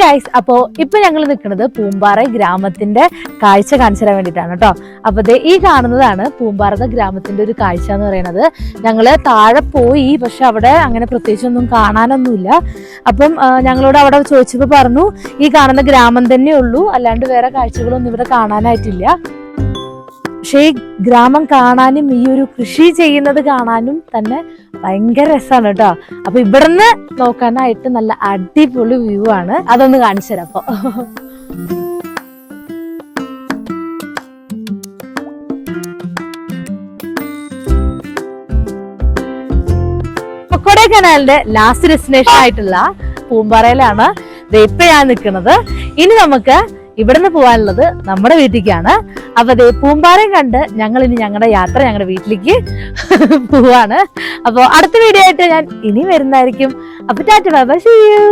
Guys, അപ്പോ ഇപ്പൊ ഞങ്ങൾ നിൽക്കുന്നത് പൂമ്പാറ ഗ്രാമത്തിന്റെ കാഴ്ച കാണിച്ചു തരാൻ വേണ്ടിയിട്ടാണ് കേട്ടോ. അപ്പൊ ഈ കാണുന്നതാണ് പൂമ്പാറ ഗ്രാമത്തിന്റെ ഒരു കാഴ്ച എന്ന് പറയുന്നത്. ഞങ്ങള് താഴെ പോയി, പക്ഷെ അവിടെ അങ്ങനെ പ്രത്യേകിച്ചൊന്നും കാണാനൊന്നുമില്ല. അപ്പം ഞങ്ങളോട് അവിടെ ചോദിച്ചപ്പോ പറഞ്ഞു ഈ കാണുന്ന ഗ്രാമം തന്നെ ഉള്ളൂ, അല്ലാണ്ട് വേറെ കാഴ്ചകളൊന്നും ഇവിടെ കാണാനായിട്ടില്ല. പക്ഷേ ഈ ഗ്രാമം കാണാനും ഈ ഒരു കൃഷി ചെയ്യുന്നത് കാണാനും തന്നെ ഭയങ്കര രസമാണ് കേട്ടോ. അപ്പൊ ഇവിടുന്ന് നോക്കാനായിട്ട് നല്ല അടിപൊളി വ്യൂ ആണ്. അതൊന്ന് കാണിച്ചു തരാം. അപ്പൊ കൊടൈക്കനാലിന്റെ ലാസ്റ്റ് ഡെസ്റ്റിനേഷൻ ആയിട്ടുള്ള പൂമ്പാറയിലാണ് ഇപ്പൊ ഞാൻ നിൽക്കുന്നത്. ഇനി നമുക്ക് ഇവിടുന്ന് പോകാനുള്ളത് നമ്മുടെ വീട്ടിലേക്കാണ്. അപ്പൊ പൂമ്പാറയും കണ്ട് ഞങ്ങൾ ഇനി ഞങ്ങളുടെ യാത്ര ഞങ്ങളുടെ വീട്ടിലേക്ക് പോവാണ്. അപ്പൊ അടുത്ത വീഡിയോ ആയിട്ട് ഞാൻ ഇനി വരുന്നതായിരിക്കും. അപ്പൊ tata bye bye, see U.